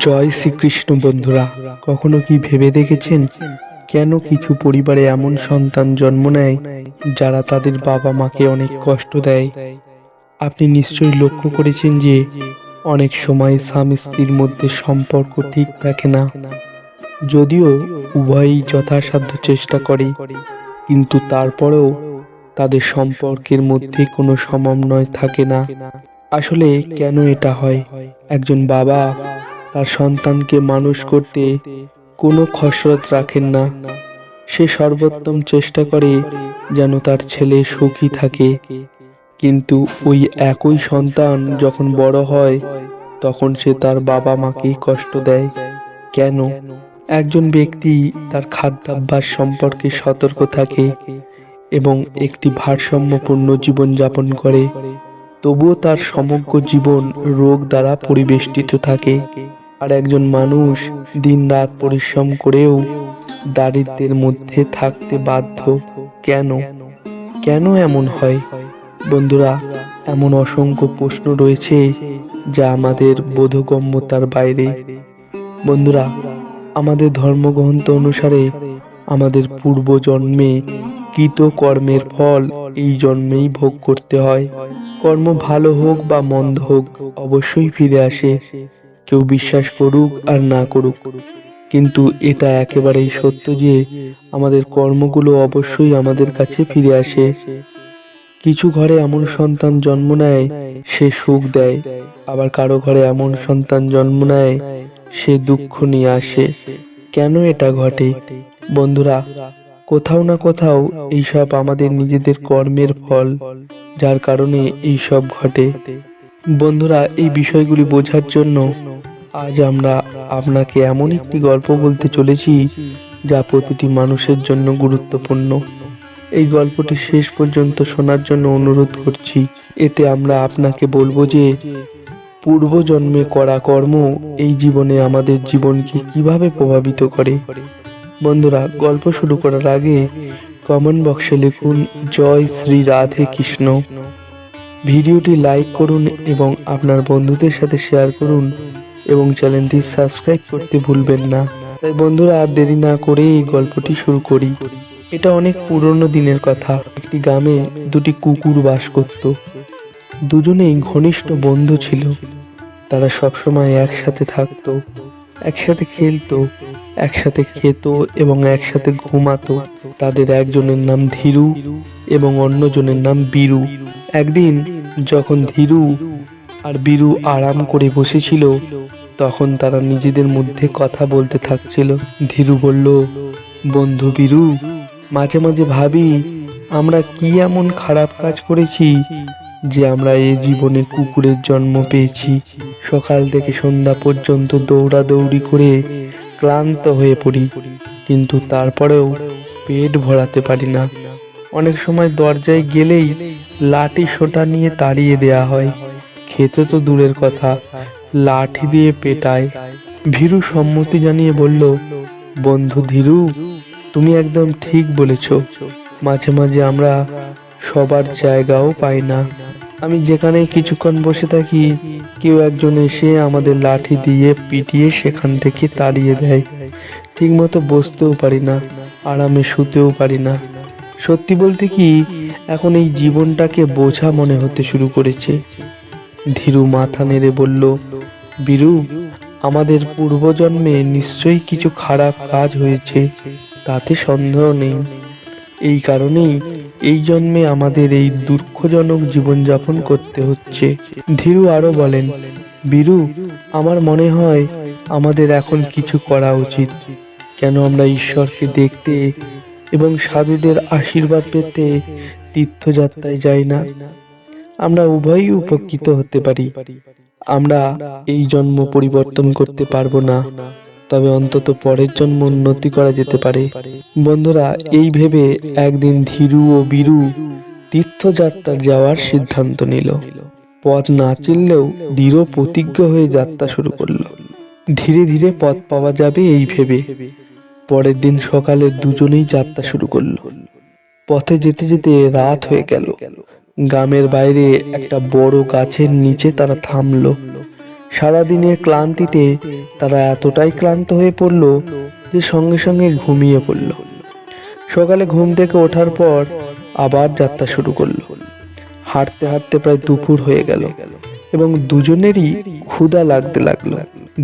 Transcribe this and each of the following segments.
জয় শ্রীকৃষ্ণ। বন্ধুরা, কখনো কি ভেবে দেখেছেন কেন কিছু পরিবারে এমন সন্তান জন্ম নেয় যারা তাদের বাবা মাকে অনেক কষ্ট দেয়? আপনি নিশ্চয়ই লক্ষ্য করেছেন যে অনেক সময় স্বামী স্ত্রীর মধ্যে সম্পর্ক ঠিক থাকে না, যদিও উভয়ই যথাসাধ্য চেষ্টা করে, কিন্তু তারপরেও তাদের সম্পর্কের মধ্যে কোনো সমন্বয় থাকে না। আসলে কেন এটা হয়? একজন বাবা তার সন্তানকে মানুষ করতে কোনো কসরত রাখেন না। সে সর্বোত্তম চেষ্টা করে যেন তার ছেলে সুখী থাকে, কিন্তু ওই একই সন্তান যখন বড় হয় তখন সে তার বাবা মাকে কষ্ট দেয়। কেন? একজন ব্যক্তি তার খাদ্যাভ্যাস সম্পর্কে সতর্ক থাকে এবং একটি ভারসাম্যপূর্ণ জীবনযাপন করে, তবুও তার সমগ্র জীবন রোগ দ্বারা পরিবেষ্টিত থাকে। আর একজন মানুষ দিনরাত পরিশ্রম করেও দারিদ্র্যের মধ্যে থাকতে বাধ্য। কেন? কেন এমন হয়? বন্ধুরা, এমন অসংখ্য প্রশ্ন রয়েছে যা আমাদের বোধগম্যতার বাইরে। বন্ধুরা, আমাদের ধর্মগ্রন্থ অনুসারে আমাদের পূর্বজন্মে কৃত কর্মের ফল এই জন্মেই ভোগ করতে হয়। কর্ম ভালো হোক বা মন্দ হোক, অবশ্যই ফিরে আসে, কেউ বিশ্বাস করুক আর না করুক। কিন্তু এটা একেবারেই সত্য যে আমাদের কর্মগুলো অবশ্যই আমাদের কাছে ফিরে আসে। কিছু ঘরে এমন সন্তান জন্ম নেয় সে সুখ দেয়, আবার কারো ঘরে এমন সন্তান জন্ম নেয় সে দুঃখ নিয়ে আসে। কেন এটা ঘটে? বন্ধুরা, কোথাও না কোথাও এইসব আমাদের নিজেদের কর্মের ফল, যার কারণে এইসব ঘটে। বন্ধুরা, এই বিষয়গুলি বোঝার জন্য আজ আমরা আপনাকে এমন একটি গল্প বলতে চলেছি যা প্রতিটি মানুষের জন্য গুরুত্বপূর্ণ। এই গল্পটি শেষ পর্যন্ত শোনার জন্য অনুরোধ করছি। এতে আমরা আপনাকে বলবো যে পূর্বজন্মে করা কর্ম এই জীবনে আমাদের জীবনকে কিভাবে প্রভাবিত করে। বন্ধুরা, গল্প শুরু করার আগে কমেন্ট বক্সে লিখুন জয় শ্রী রাধে কৃষ্ণ। ভিডিওটি লাইক করুন এবং আপনার বন্ধুদের সাথে শেয়ার করুন এবং চ্যানেলটি সাবস্ক্রাইব করতে ভুলবেন না। তাই বন্ধুরা, আর দেরি না করে এই গল্পটি শুরু করি। এটা অনেক পুরনো দিনের কথা। একটি গ্রামে দুটি কুকুর বাস করত। দুজনেই ঘনিষ্ঠ বন্ধু ছিল। তারা সবসময় একসাথে থাকতো, একসাথে খেলতো, একসাথে খেত এবং একসাথে ঘুমাতো। তাদের একজনের নাম ধীরু এবং অন্যজনের নাম বীরু। একদিন যখন ধীরু আর বীরু আরাম করে বসেছিল, তখন তারা নিজেদের মধ্যে কথা বলতে থাকছিল। ধীরু বলল, বন্ধু বীরু, মাঝে মাঝে ভাবি আমরা কি এমন খারাপ কাজ করেছি যে আমরা এই জীবনে কুকুরের জন্ম পেয়েছি। সকাল থেকে সন্ধ্যা পর্যন্ত দৌড়াদৌড়ি করে ক্লান্ত হয়ে পড়ি, কিন্তু তারপরেও পেট ভরাতে পারি না। অনেক সময় দরজায় গেলেই লাঠি সোঁটা নিয়ে তাড়িয়ে দেয়া হয়। খেতে তো দূরের কথা, লাঠি দিয়ে পেটায়। ভীরু সম্মতি জানিয়ে বলল, বন্ধু ধীরু, তুমি একদম ঠিক বলেছ। মাঝে মাঝে আমরা সবার জায়গাও পাই না। আমি যেখানে কিছুক্ষণ বসে থাকি, কেউ একজন এসে আমাদের লাঠি দিয়ে পিটিয়ে সেখান থেকে তাড়িয়ে দেয়। ঠিকমতো বসতেও পারি না, আরামে শুতেও পারি না। সত্যি বলতে কি, এখন এই জীবনটাকে বোঝা মনে হতে শুরু করেছে। ধীরু মাথা নেড়ে বলল, বীরু, আমাদের পূর্বজন্মে নিশ্চয়ই কিছু খারাপ কাজ হয়েছে, তাতে সন্দেহ নেই। এই কারণেই এই জন্মে আমাদের এই দুঃখজনক জীবনযাপন করতে হচ্ছে। ধীরু আরো বলেন, বীরু, আমার মনে হয় আমাদের এখন কিছু করা উচিত। কেন আমরা ঈশ্বরকে দেখতে এবং সাধুদের আশীর্বাদ পেতে তীর্থযাত্রায় যাই না? আমরা উভয়ই উপকৃত হতে পারি। আমরা এই জন্ম পরিবর্তন করতে পারবো না, তবে অন্তত পরের জন্ম উন্নতি করা যেতে পারে। বন্ধুরা, এই ভেবে একদিন ধীরু ও বীরু তীর্থযাত্রা যাওয়ার সিদ্ধান্ত নিল। পথ না চিনলেও দৃঢ় প্রতিজ্ঞ হয়ে যাত্রা শুরু করলো। ধীরে ধীরে পথ পাওয়া যাবে এই ভেবে পরের দিন সকালে দুজনেই যাত্রা শুরু করলো। পথে যেতে যেতে রাত হয়ে গেল। গ্রামের বাইরে একটা বড় গাছের নিচে তারা থামলো। সারাদিনের ক্লান্তিতে তারা এতটাই ক্লান্ত হয়ে পড়ল যে সঙ্গে সঙ্গে ঘুমিয়ে পড়ল। সকালে ঘুম থেকে ওঠার পর আবার যাত্রা শুরু করলো। হাঁটতে হাঁটতে প্রায় দুপুর হয়ে গেল এবং দুজনেরই ক্ষুধা লাগতে লাগলো।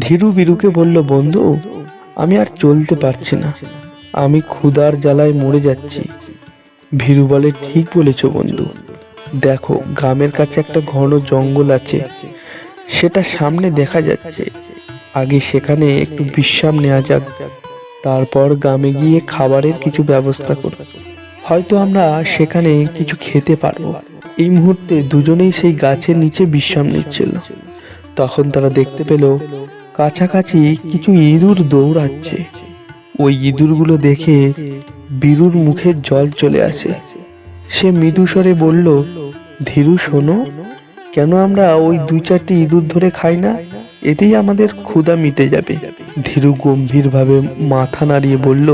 ধীরু বীরুকে বলল, বন্ধু, আমি আর চলতে পারছি না, আমি ক্ষুধার জ্বালায় মরে যাচ্ছি। ভীরু বলে, ঠিক বলেছ বন্ধু, দেখো গ্রামের কাছে একটা ঘন জঙ্গল আছে, সেটা সামনে দেখা যাচ্ছে, আগে সেখানে একটু বিশ্রাম নেওয়া যাক, তারপর গ্রামে গিয়ে খাবারের কিছু ব্যবস্থা করব, হয়তো আমরা সেখানে কিছু খেতে পারবো। এই মুহূর্তে দুজনেই সেই গাছের নিচে বিশ্রাম নিচ্ছিল। তখন তারা দেখতে পেল কাছাকাছি কিছু ইঁদুর দৌড়াচ্ছে। ওই ইঁদুরগুলো দেখে বীরুর মুখে জল চলে আসে। সে মৃদু স্বরে বলল, ধীরু শোনো, কেন আমরা ওই 2-4টি ইঁদুর ধরে খাই না? এতেই আমাদের ক্ষুধা মিটে যাবে। ধীরু গম্ভীরভাবে মাথা নাড়িয়ে বলল,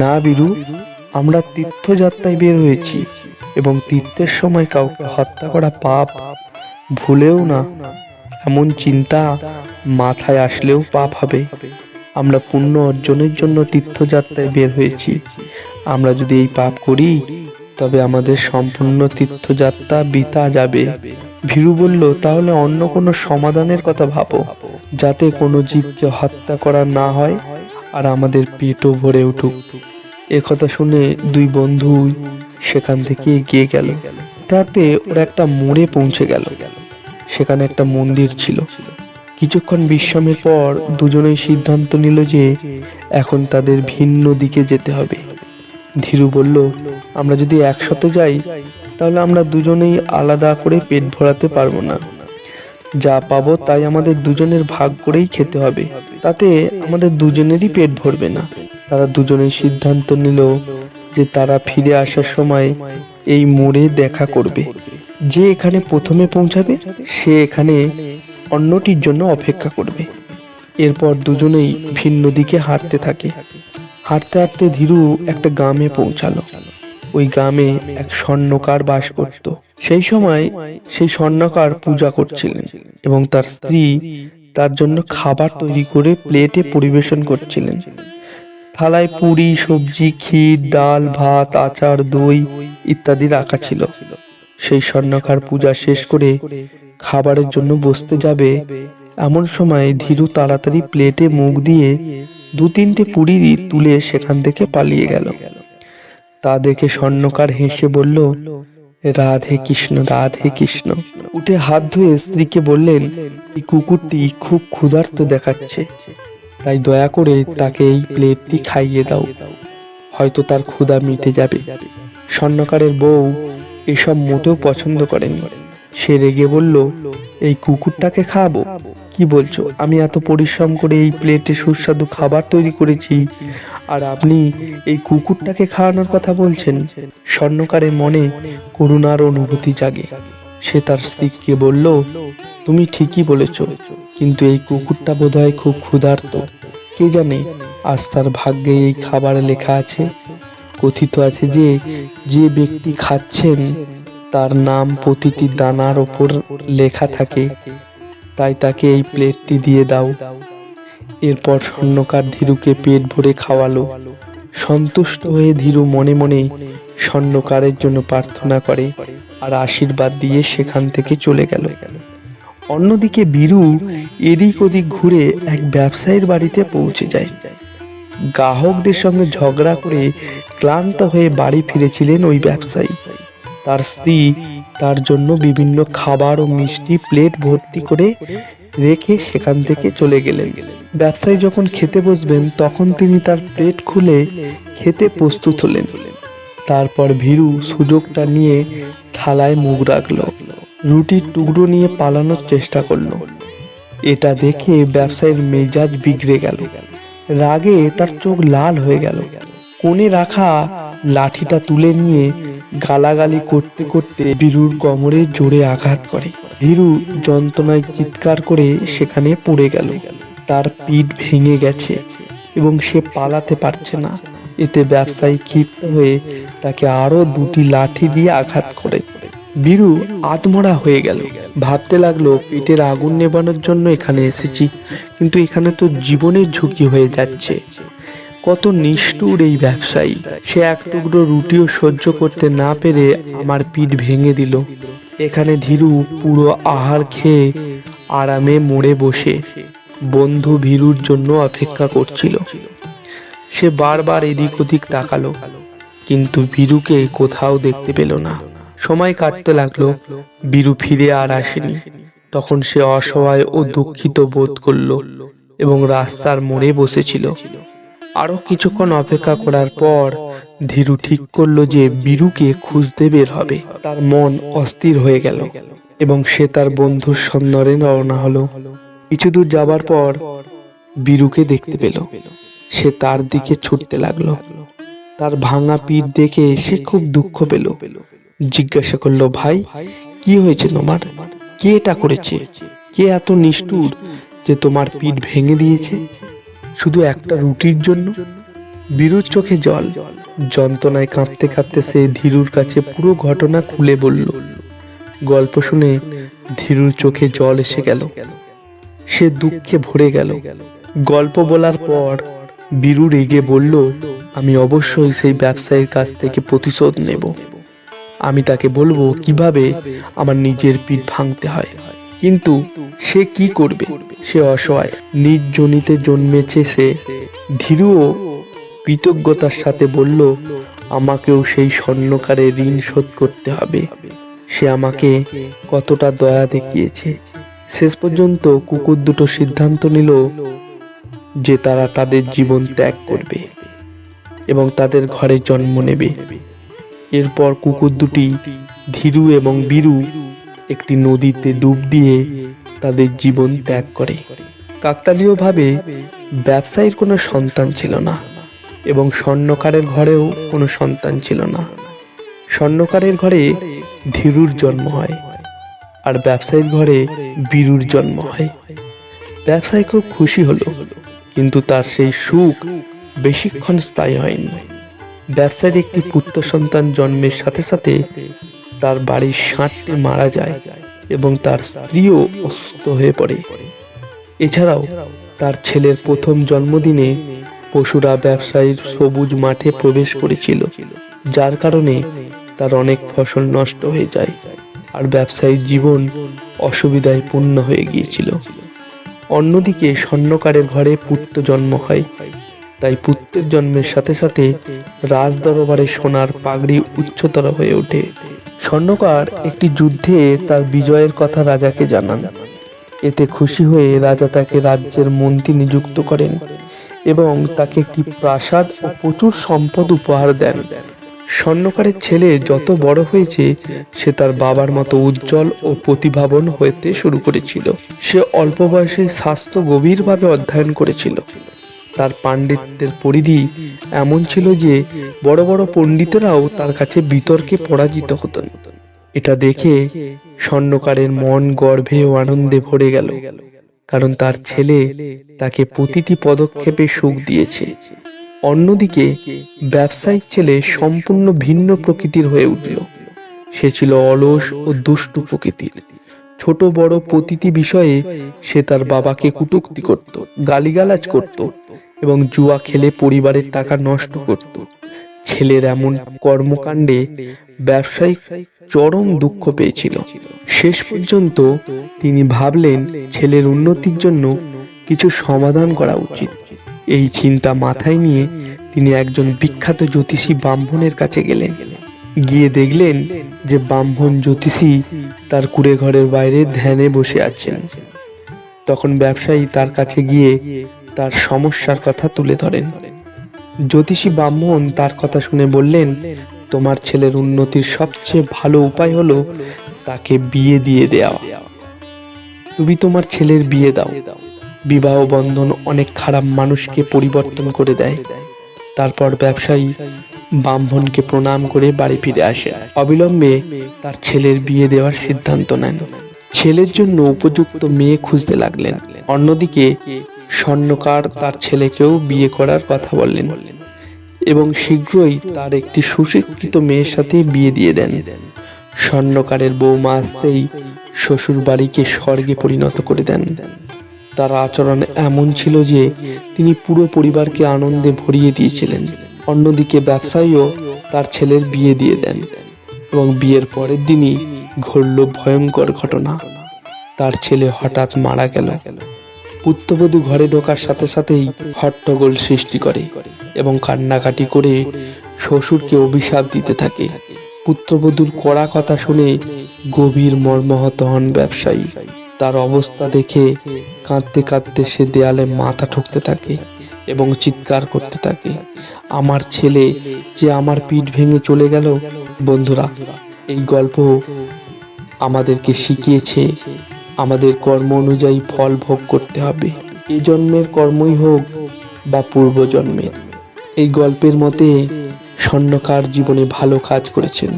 না বীরু, আমরা তীর্থযাত্রায় বের হয়েছি এবং তীর্থের সময় কাউকে হত্যা করা পাপ, ভুলেও না। এমন চিন্তা মাথায় আসলেও পাপ হবে। আমরা পুণ্য অর্জনের জন্য তীর্থযাত্রায় বের হয়েছি। আমরা যদি এই পাপ করি তবে আমাদের সম্পূর্ণ তীর্থযাত্রা বৃথা যাবে। ভীরু বলল, তাহলে অন্য কোনো সমাধানের কথা ভাবো, যাতে কোনো জীবকে হত্যা করা না হয় আর আমাদের পেটও ভরে উঠুক। একথা শুনে দুই বন্ধু সেখান থেকে এগিয়ে গেল। তাতে ওরা একটা মোড়ে পৌঁছে গেল। সেখানে একটা মন্দির ছিল। কিছুক্ষণ বিশ্রামের পর দুজনেই সিদ্ধান্ত নিল যে এখন তাদের ভিন্ন দিকে যেতে হবে। ধীরু বলল, আমরা যদি একসাথে যাই তাহলে আমরা দুজনেই আলাদা করে পেট ভরাতে পারবো না। যা পাবো তাই আমাদের দুজনের ভাগ করেই খেতে হবে, তাতে আমাদের দুজনেরই পেট ভরবে না। তারা দুজনেই সিদ্ধান্ত নিল যে তারা ফিরে আসার সময় এই মোড়ে দেখা করবে। যে এখানে প্রথমে পৌঁছাবে সে এখানে অন্যটির জন্য অপেক্ষা করবে। এরপর দুজনেই ভিন্ন দিকে হাঁটতে থাকে। হাঁটতে হাঁটতে ধীরু একটা গ্রামে পৌঁছালো। ওই গ্রামে এক স্বর্ণকার বাস করত। সেই সময় সেই স্বর্ণকার পূজা করছিলেন এবং তার স্ত্রী তার জন্য খাবার তৈরি করে প্লেটে পরিবেশন করছিলেন। থালায় পুরি, সবজি, ক্ষীর, ডাল, ভাত, আচার, দই ইত্যাদি রাখা ছিল। সেই স্বর্ণকার পূজা শেষ করে খাবারের জন্য বসতে যাবে, এমন সময় ধীরু তাড়াতাড়ি প্লেটে মুখ দিয়ে 2-3টে পুরি তুলে সেখান থেকে পালিয়ে গেল। তা দেখে স্বর্ণকার হেসে বলল, রাধে কৃষ্ণ, রাধে কৃষ্ণ। উঠে হাত ধুয়ে স্ত্রীকে বললেন, এই কুকুরটি খুব ক্ষুধার্ত দেখাচ্ছে, তাই দয়া করে তাকে এই প্লেটটি খাইয়ে দাও, হয়তো তার ক্ষুধা মিটে যাবে। স্বর্ণকারের বউ এসব মোটেও পছন্দ করেনি। সে রেগে বলল, এই কুকুরটাকে খাবো? কি বলছো? আমি এত পরিশ্রম করে এই প্লেটে সুস্বাদু খাবার তৈরি করেছি আর আপনি এই কুকুরটাকে খাওয়ানোর কথা বলছেন? স্বর্ণকারের মনে করুণার অনুভূতি জাগে। সে তার স্ত্রীকে বলল, তুমি ঠিকই বলেছ, কিন্তু এই কুকুরটা বোধহয় খুব ক্ষুধার্ত। কে জানে আজ তার ভাগ্যে এই খাবার লেখা আছে। কথিত আছে যে যে ব্যক্তি খাচ্ছেন তার নাম প্রতিটি দানার ওপর লেখা থাকে, তাই তাকে এই প্লেটটি দিয়ে দাও। এরপর স্বর্ণকার ধীরুকে পেট ভরে খাওয়ালো। সন্তুষ্ট হয়ে ধীরু মনে মনে স্বর্ণকারের জন্য প্রার্থনা করে আর আশীর্বাদ দিয়ে সেখান থেকে চলে গেল। অন্যদিকে বীরু এদিক ওদিক ঘুরে এক ব্যবসায়ীর বাড়িতে পৌঁছে যায়। গ্রাহকদের সঙ্গে ঝগড়া করে ক্লান্ত হয়ে বাড়ি ফিরেছিলেন ওই ব্যবসায়ী। তার স্ত্রী তার জন্য বিভিন্ন খাবার ও মিষ্টি প্লেট ভর্তি করে রেখে সেখান থেকে চলে গেলেন। ব্যবসায়ী যখন খেতে বসবেন তখন তিনি তার প্লেট খুলে খেতে প্রস্তুত হলেন। তারপর ভীরু সুযোগটা নিয়ে থালায় মুখ রাখলো, রুটির টুকরো নিয়ে পালানোর চেষ্টা করলো। এটা দেখে ব্যবসায়ীর মেজাজ বিগড়ে গেল। রাগে তার চোখ লাল হয়ে গেল। কোণে রাখা লাঠিটা তুলে নিয়ে গালাগালি করতে করতে বীরুর কোমরে জোরে আঘাত করে। বীরু যন্ত্রণায় চিৎকার করে সেখানে পড়ে গেল। তার পিঠ ভেঙে গেছে এবং সে পালাতে পারছে না। এতে ব্যবসায়ী ক্ষিপ্ত হয়ে তাকে আরো 2টি লাঠি দিয়ে আঘাত করে। বীরু আধমরা হয়ে গেল। ভাবতে লাগলো, পেটের আগুন নেবানোর জন্য এখানে এসেছি, কিন্তু এখানে তো জীবনের ঝুঁকি হয়ে যাচ্ছে। কত নিষ্ঠুর এই ব্যবসায়ী! সে এক টুকরো রুটিও সহ্য করতে না পেরে আমার পিঠ ভেঙে দিল। এখানে ধীরু পুরো আহার খেয়ে আরামে মরে বসে বন্ধু ভীরুর জন্য অপেক্ষা করছিল। সে বারবার এদিক ওদিক তাকালো, কিন্তু বীরুকে কোথাও দেখতে পেল না। সময় কাটতে লাগলো, বীরু ফিরে আর আসেনি। তখন সে অসহায় ও দুঃখিত বোধ করলো এবং রাস্তার মোড়ে বসেছিল। আরো কিছুক্ষণ অপেক্ষা করার পর ধীরু ঠিক করলো যে বীরুকে খুঁজতে বের হবে। তার মন অস্থির হয়ে গেল এবং সে তার বন্ধুর সন্ধানে রওনা হলো। কিছু দূর যাবার পর বীরুকে দেখতে পেল। সে তার দিকে ছুটতে লাগলো। তার ভাঙা পিঠ দেখে সে খুব দুঃখ পেল। জিজ্ঞাসা করলো, ভাই, কি হয়েছে তোমার? কে এটা করেছে? কে এত নিষ্ঠুর যে তোমার পিঠ ভেঙে দিয়েছে শুধু একটা রুটির জন্য? বীরুর চোখে জল। যন্ত্রণায় কাঁপতে কাঁপতে সে ধীরুর কাছে পুরো ঘটনা খুলে বলল। গল্প শুনে ধীরুর চোখে জল এসে গেল। সে দুঃখে ভরে গেল। গল্প বলার পর বীরু রেগে বলল, আমি অবশ্যই সেই ব্যবসায়ীর কাছ থেকে প্রতিশোধ নেব। আমি তাকে বলবো কিভাবে আমার নিজের পিঠ ভাঙতে হয়। কিন্তু সে কি করবে? সে অসহায়, নিজ জনিতে জন্মেছে সে। ধীরুও কৃতজ্ঞতার সাথে বলল, আমাকেও সেই স্বর্ণকারে ঋণ শোধ করতে হবে। সে আমাকে কতটা দয়া দেখিয়েছে। শেষ পর্যন্ত কুকুর দুটো সিদ্ধান্ত নিল যে তারা তাদের জীবন ত্যাগ করবে এবং তাদের ঘরে জন্ম নেবে। এরপর কুকুর দুটি ধীরু এবং বীরু একটি নদীতে ডুব দিয়ে তাদের জীবন ত্যাগ করে। কাকতালীয়ভাবে ব্যবসায়ীর কোনো সন্তান ছিল না এবং স্বর্ণকারের ঘরেও কোনো সন্তান ছিল না। স্বর্ণকারের ঘরে ধীরুর জন্ম হয় আর ব্যবসায়ীর ঘরে বীরুর জন্ম হয়। ব্যবসায়ী খুব খুশি হলো, কিন্তু তার সেই সুখ বেশিক্ষণ স্থায়ী হয়নি। ব্যবসায়ীর একটি পুত্র সন্তান জন্মের সাথে সাথে তার বাড়ির ষাঁড়টি মারা যায় এবং তার স্ত্রীও অসুস্থ হয়ে পড়ে। এছাড়াও তার ছেলের প্রথম জন্মদিনে পশুরা ব্যবসায়ীর সবুজ মাঠে প্রবেশ করেছিল, যার কারণে তার অনেক ফসল নষ্ট হয়ে যায় আর ব্যবসায়ীর জীবন অসুবিধায় পূর্ণ হয়ে গিয়েছিল। অন্যদিকে স্বর্ণকারের ঘরে পুত্র জন্ম হয়, তাই পুত্রের জন্মের সাথে সাথে রাজ দরবারে সোনার পাগড়ি উচ্চতর হয়ে ওঠে। স্বর্ণকার একটি যুদ্ধে তার বিজয়ের কথা রাজাকে জানান। এতে খুশি হয়ে রাজা তাকে রাজ্যের মন্ত্রী নিযুক্ত করেন এবং তাকে একটি প্রাসাদ ও প্রচুর সম্পদ উপহার দেন। স্বর্ণকারের ছেলে যত বড় হয়েছে, সে তার বাবার মতো উজ্জ্বল ও প্রতিভাবান হতে শুরু করেছিল। সে অল্প বয়সে শাস্ত্র গভীরভাবে অধ্যয়ন করেছিল। তার পাণ্ডিত্যের পরিধি এমন ছিল যে বড় বড় পণ্ডিতরাও তার কাছে বিতর্কে পরাজিত হতেন। এটা দেখে স্বর্ণকারের মন গর্বে ও আনন্দে ভরে গেল, কারণ তার ছেলে তাকে প্রতিটি পদক্ষেপে সুখ দিয়েছে। অন্যদিকে ব্যবসায়িক ছেলে সম্পূর্ণ ভিন্ন প্রকৃতির হয়ে উঠল। সে ছিল অলস ও দুষ্টু প্রকৃতির। ছোট বড় প্রতিটি বিষয়ে সে তার বাবাকে কটূক্তি করত, গালিগালাজ করত এবং জুয়া খেলে পরিবারের টাকা নষ্ট করত। ছেলের এমন কর্মকাণ্ডে ব্যবসায়ী চরম দুঃখ পেয়েছিল। শেষ পর্যন্ত তিনি ভাবলেন ছেলের উন্নতির জন্য কিছু সমাধান করা উচিত। এই চিন্তা মাথায় নিয়ে তিনি একজন বিখ্যাত জ্যোতিষী ব্রাহ্মণের কাছে গেলেন। গিয়ে দেখলেন যে ব্রাহ্মণ জ্যোতিষী তার কুঁড়ে ঘরের বাইরে ধ্যানে বসে আছেন। তখন ব্যবসায়ী তার কাছে গিয়ে তার সমস্যার কথা তুলে ধরেন। জ্যোতিষী ব্রাহ্মণ তার কথা শুনে বললেন, তোমার ছেলের উন্নতির সবচেয়ে ভালো উপায় হলো তাকে বিয়ে দিয়ে দেওয়া। তুমি তোমার ছেলের বিয়ে দাও। বিবাহ বন্ধন অনেক খারাপ মানুষকে পরিবর্তন করে দেয়। তারপর ব্যবসায়ী ব্রাহ্মণকে প্রণাম করে বাড়ি ফিরে আসেন। অবিলম্বে তার ছেলের বিয়ে দেওয়ার সিদ্ধান্ত নেন। ছেলের জন্য উপযুক্ত মেয়ে খুঁজতে লাগলেন। অন্যদিকে স্বর্ণকার তার ছেলেকেও বিয়ে করার কথা বললেন এবং শীঘ্রই তার একটি সুশিক্ষিত মেয়ের সাথে বিয়ে দিয়ে দেন। স্বর্ণকারের বৌমা আসতেই শ্বশুর বাড়িকে স্বর্গে পরিণত করে দেন। তার আচরণ এমন ছিল যে তিনি পুরো পরিবারকে আনন্দে ভরিয়ে দিয়েছিলেন। অন্যদিকে ব্যবসায়ীও তার ছেলের বিয়ে দিয়ে দেন এবং বিয়ের পরের দিনই ঘটল ভয়ঙ্কর ঘটনা। তার ছেলে হঠাৎ মারা গেল। পুত্রবধূ ঘরে ঢোকার সাথে সাথেই হট্টগোল সৃষ্টি করে এবং কান্নাকাটি করে শ্বশুরকে অভিশাপ দিতে থাকে। পুত্রবধূর কড়া কথা শুনে গভীর মর্মাহত হন ব্যবসায়ী। তার অবস্থা দেখে কাঁদতে কাঁদতে সে দেয়ালে মাথা ঠুকতে থাকে এবং চিৎকার করতে থাকে, আমার ছেলে যে আমার পিঠ ভেঙে চলে গেল। বন্ধুরা, এই গল্প আমাদেরকে শিখিয়েছে আমাদের কর্ম অনুযায়ী ফল ভোগ করতে হবে, এ জন্মের কর্মই হোক বা পূর্বজন্মের। এই গল্পের মতে স্বর্ণকার জীবনে ভালো কাজ করেছেন,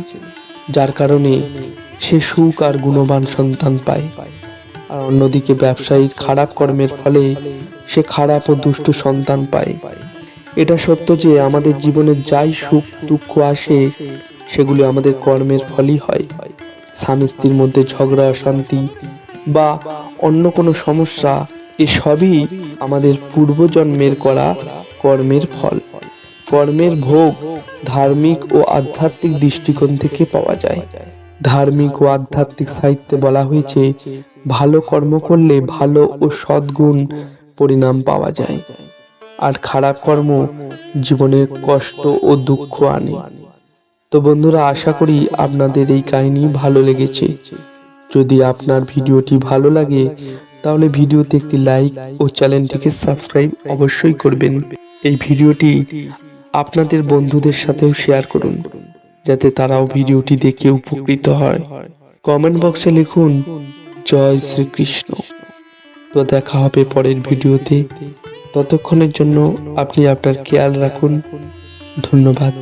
যার কারণে সে সুখ আর গুণবান সন্তান পায়। আর অন্যদিকে ব্যবসায়ীর খারাপ কর্মের ফলে সে খারাপ ও দুষ্টু সন্তান পায়। এটা সত্য যে আমাদের জীবনে যাই সুখ দুঃখ আসে সেগুলো আমাদের কর্মের ফলই হয়। স্বামী স্ত্রীর মধ্যে ঝগড়া, অশান্তি বা অন্য কোনো সমস্যা, এসবই আমাদের পূর্বজন্মের করা কর্মের ফল। কর্মের ভোগ ধার্মিক ও আধ্যাত্মিক দৃষ্টিকোণ থেকে পাওয়া যায়। ধার্মিক ও আধ্যাত্মিক সাহিত্যে বলা হয়েছে, ভালো কর্ম করলে ভালো ও সদ্গুণ পরিণাম পাওয়া যায়, আর খারাপ কর্ম জীবনে কষ্ট ও দুঃখ আনে। তো বন্ধুরা, আশা করি আপনাদের এই কাহিনী ভালো লেগেছে। যদি আপনার ভিডিওটি ভালো লাগে তাহলে ভিডিওতে একটি লাইক ও চ্যানেলটিকে সাবস্ক্রাইব অবশ্যই করবেন। এই ভিডিওটি আপনাদের বন্ধুদের সাথেও শেয়ার করুন, যাতে তারাও ভিডিওটি দেখে উপকৃত হয়। কমেন্ট বক্সে লিখুন জয় শ্রীকৃষ্ণ। তো দেখা হবে পরের ভিডিওতে। ততক্ষণের জন্য আপনি আপনার খেয়াল রাখুন। ধন্যবাদ।